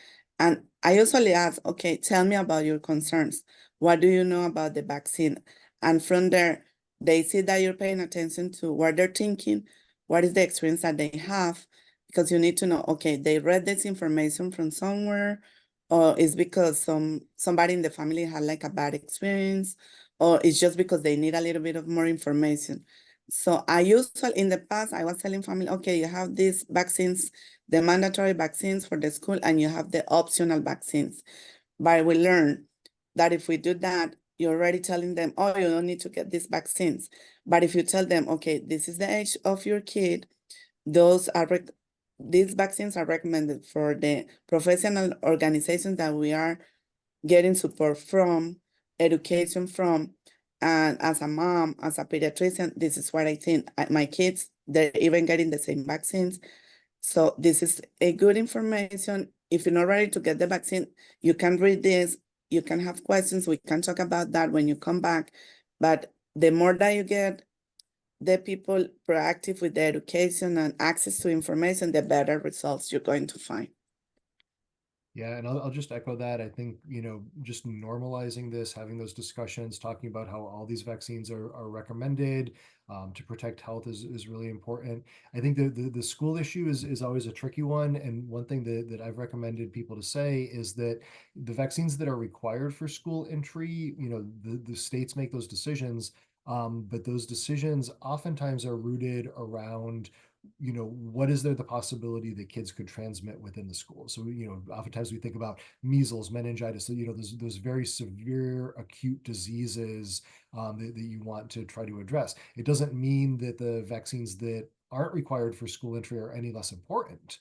and I usually ask, okay, tell me about your concerns. What do you know about the vaccine? And from there, they see that you're paying attention to what they're thinking, what is the experience that they have, because you need to know, okay, they read this information from somewhere, or it's because somebody in the family had like a bad experience, or it's just because they need a little bit of more information. So I usually, in the past, I was telling family, okay, you have these vaccines, the mandatory vaccines for the school, and you have the optional vaccines. But we learned that if we do that, you're already telling them, oh, you don't need to get these vaccines. But if you tell them, okay, this is the age of your kid, these vaccines are recommended for the professional organizations that we are getting support from, education from. And as a mom, as a pediatrician, this is what I think. My kids, they're even getting the same vaccines. So this is a good information. If you're not ready to get the vaccine, you can read this. You can have questions. We can talk about that when you come back. But the more that you get the people proactive with the education and access to information, the better results you're going to find. Yeah, and I'll just echo that. I think, just normalizing this, having those discussions, talking about how all these vaccines are recommended to protect health is really important. I think the school issue is always a tricky one. And one thing that I've recommended people to say is that the vaccines that are required for school entry, the states make those decisions. But those decisions oftentimes are rooted around what is there the possibility that kids could transmit within the school. So oftentimes we think about measles, meningitis, so those very severe acute diseases that you want to try to address. It doesn't mean that the vaccines that aren't required for school entry are any less important.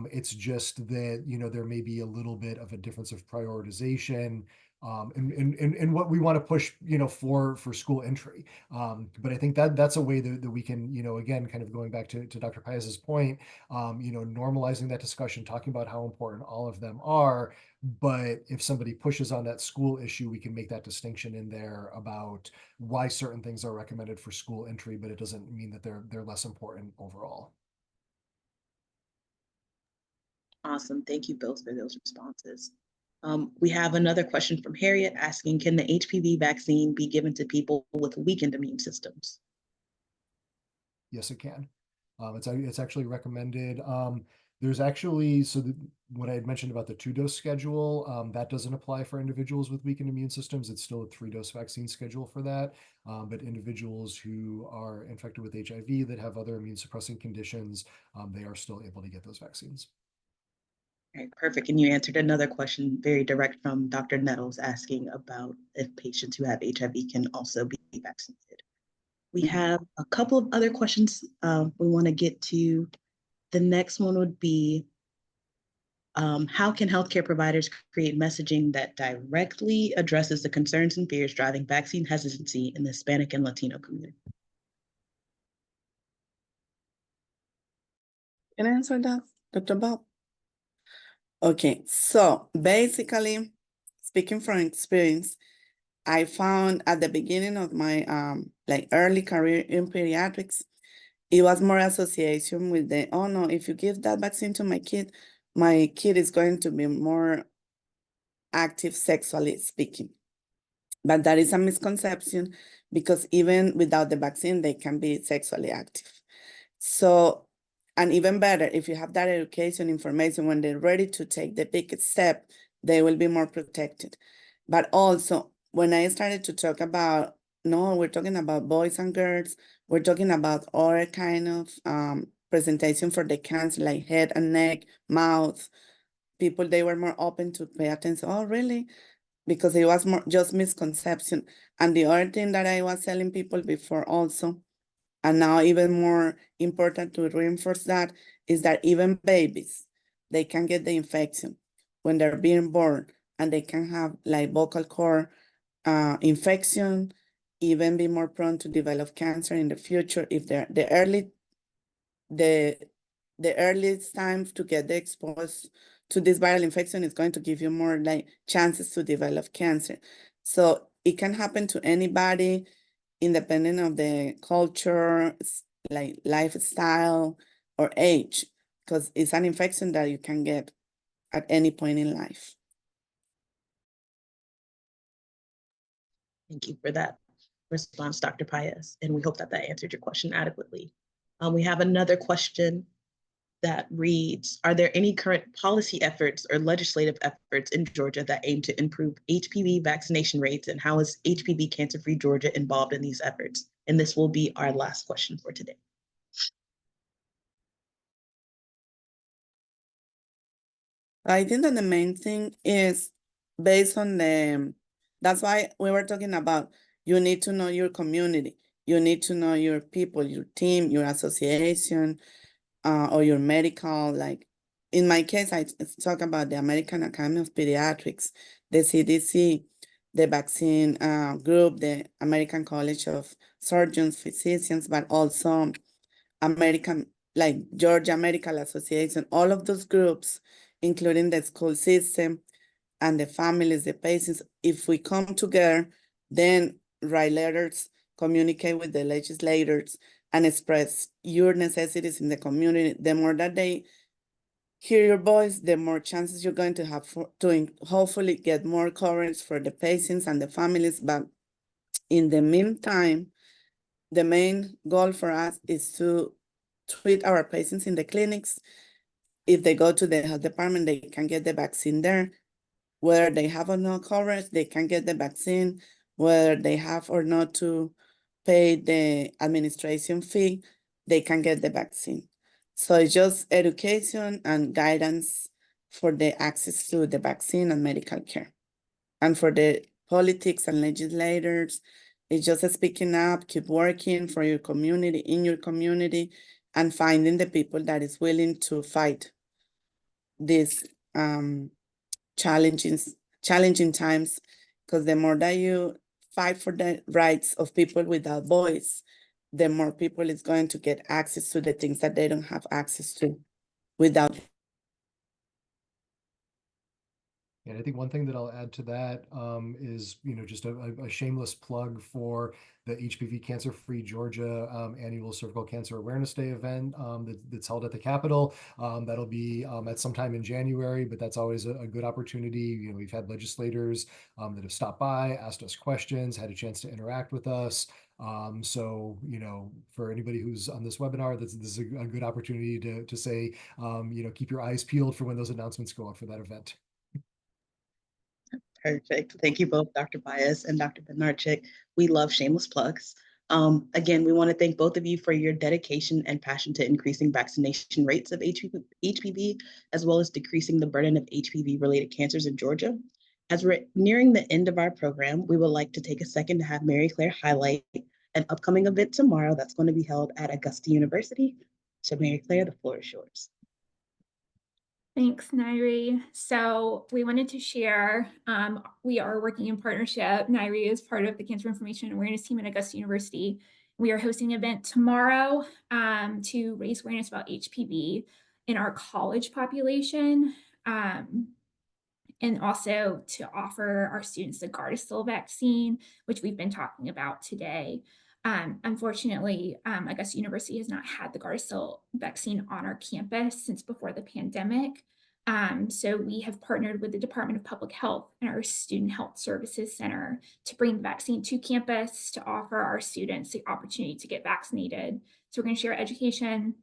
It's just that there may be a little bit of a difference of prioritization and what we want to push for school entry. But I think that's a way that we can, again, kind of going back to Dr. Paez's point, normalizing that discussion, talking about how important all of them are. But if somebody pushes on that school issue, we can make that distinction in there about why certain things are recommended for school entry, but it doesn't mean that they're less important overall. Awesome. Thank you both for those responses. We have another question from Harriet asking, can the HPV vaccine be given to people with weakened immune systems? Yes, it can. It's actually recommended. There's actually, what I had mentioned about the 2-dose schedule, that doesn't apply for individuals with weakened immune systems. It's still a 3-dose vaccine schedule for that. But individuals who are infected with HIV that have other immune suppressing conditions, they are still able to get those vaccines. All right, perfect. And you answered another question very direct from Dr. Nettles asking about if patients who have HIV can also be vaccinated. We have a couple of other questions we want to get to. The next one would be, how can healthcare providers create messaging that directly addresses the concerns and fears driving vaccine hesitancy in the Hispanic and Latino community? Can I answer that, Dr. Bob? Okay, so basically, speaking from experience, I found at the beginning of my early career in pediatrics, it was more association with the, oh no, if you give that vaccine to my kid is going to be more active sexually speaking. But that is a misconception because even without the vaccine, they can be sexually active. So, and even better, if you have that education information, when they're ready to take the big step, they will be more protected. But also, when I started to talk about, no, we're talking about boys and girls, we're talking about other kind of presentation for the cancer, like head and neck, mouth, people, they were more open to pay attention. Oh, really? Because it was more just misconception. And the other thing that I was telling people before also, and now even more important to reinforce that, is that even babies, they can get the infection when they're being born, and they can have like vocal cord infection, even be more prone to develop cancer in the future if they're the earliest time to get exposed to this viral infection is going to give you more like chances to develop cancer. So it can happen to anybody, independent of the culture, like lifestyle or age, because it's an infection that you can get at any point in life. Thank you for that response, Dr. Paez, and we hope that answered your question adequately. We have another question that reads, are there any current policy efforts or legislative efforts in Georgia that aim to improve HPV vaccination rates, and how is HPV Cancer-Free Georgia involved in these efforts? And this will be our last question for today. I think that the main thing is based on that's why we were talking about, you need to know your community. You need to know your people, your team, your association, or your medical, like in my case, I talk about the American Academy of Pediatrics, the CDC, the vaccine group, the American College of Surgeons, Physicians, but also American, like Georgia Medical Association, all of those groups, including the school system and the families, the patients, if we come together, then write letters, communicate with the legislators, and express your necessities in the community, the more that they hear your voice, the more chances you're going to have to hopefully get more coverage for the patients and the families. But in the meantime, the main goal for us is to treat our patients in the clinics. If they go to the health department, they can get the vaccine there. Whether they have or not coverage, they can get the vaccine. Whether they have or not to pay the administration fee, they can get the vaccine. So it's just education and guidance for the access to the vaccine and medical care. And for the politics and legislators, it's just speaking up, keep working for your community, in your community, and finding the people that is willing to fight these challenging times, because the more that you fight for the rights of people without voice, the more people is going to get access to the things that they don't have access to without. And I think one thing that I'll add to that is, just a shameless plug for the HPV CancerFree Georgia annual Cervical Cancer Awareness Day event that's held at the Capitol. That'll be at some time in January, but that's always a good opportunity. We've had legislators that have stopped by, asked us questions, had a chance to interact with us. So, for anybody who's on this webinar, this is a good opportunity to say, keep your eyes peeled for when those announcements go out for that event. Perfect. Thank you both, Dr. Baez and Dr. Bednarczyk. We love shameless plugs. Again, we want to thank both of you for your dedication and passion to increasing vaccination rates of HPV, as well as decreasing the burden of HPV-related cancers in Georgia. As we're nearing the end of our program, we would like to take a second to have Mary Claire highlight an upcoming event tomorrow that's going to be held at Augusta University. So Mary Claire, the floor is yours. Thanks, Nairi. So we wanted to share, we are working in partnership. Nairi is part of the Cancer Information Awareness team at Augusta University. We are hosting an event tomorrow to raise awareness about HPV in our college population, and also to offer our students the Gardasil vaccine, which we've been talking about today. Unfortunately, Augusta University has not had the Gardasil vaccine on our campus since before the pandemic. So we have partnered with the Department of Public Health and our Student Health Services Center to bring the vaccine to campus to offer our students the opportunity to get vaccinated. So we're going to share education,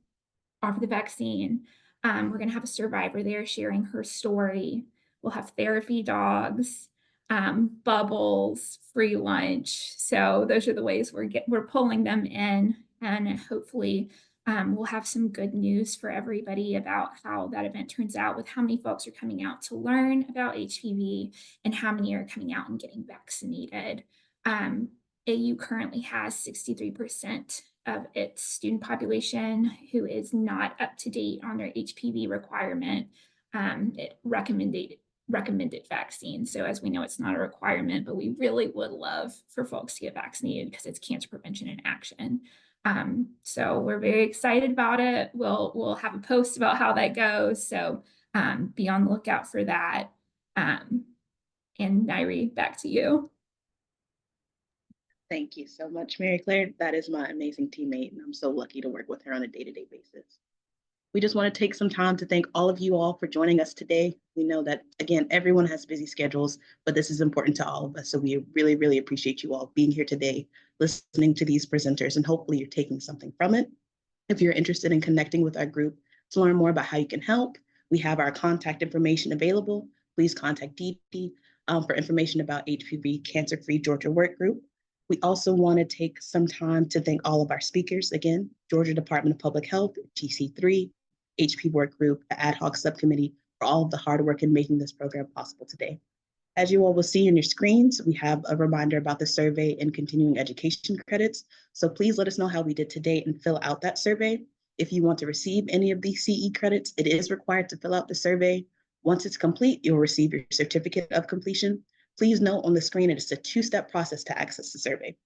offer the vaccine. We're going to have a survivor there sharing her story. We'll have therapy dogs, bubbles, free lunch. So those are the ways we're pulling them in, and hopefully we'll have some good news for everybody about how that event turns out, with how many folks are coming out to learn about HPV and how many are coming out and getting vaccinated. AU currently has 63% of its student population who is not up to date on their HPV requirement, recommended vaccine. So as we know, it's not a requirement, but we really would love for folks to get vaccinated because it's cancer prevention in action. So we're very excited about it. We'll have a post about how that goes. So be on the lookout for that. And Nairi, back to you. Thank you so much, Mary Claire. That is my amazing teammate, and I'm so lucky to work with her on a day-to-day basis. We just want to take some time to thank all of you all for joining us today. We know that, again, everyone has busy schedules, but this is important to all of us. So we really, really appreciate you all being here today, listening to these presenters, and hopefully you're taking something from it. If you're interested in connecting with our group to learn more about how you can help, we have our contact information available. Please contact Dee for information about HPV CancerFree Georgia Workgroup. We also want to take some time to thank all of our speakers. Again, Georgia Department of Public Health, GC3, HP Workgroup, the Ad Hoc Subcommittee, for all of the hard work in making this program possible today. As you all will see on your screens, we have a reminder about the survey and continuing education credits. So please let us know how we did today and fill out that survey. If you want to receive any of these CE credits, it is required to fill out the survey. Once it's complete, you'll receive your certificate of completion. Please note on the screen, it is a two-step process to access the survey.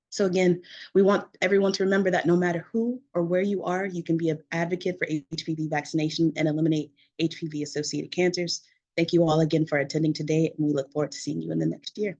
So again, we want everyone to remember that no matter who or where you are, you can be an advocate for HPV vaccination and eliminate HPV-associated cancers. Thank you all again for attending today, and we look forward to seeing you in the next year.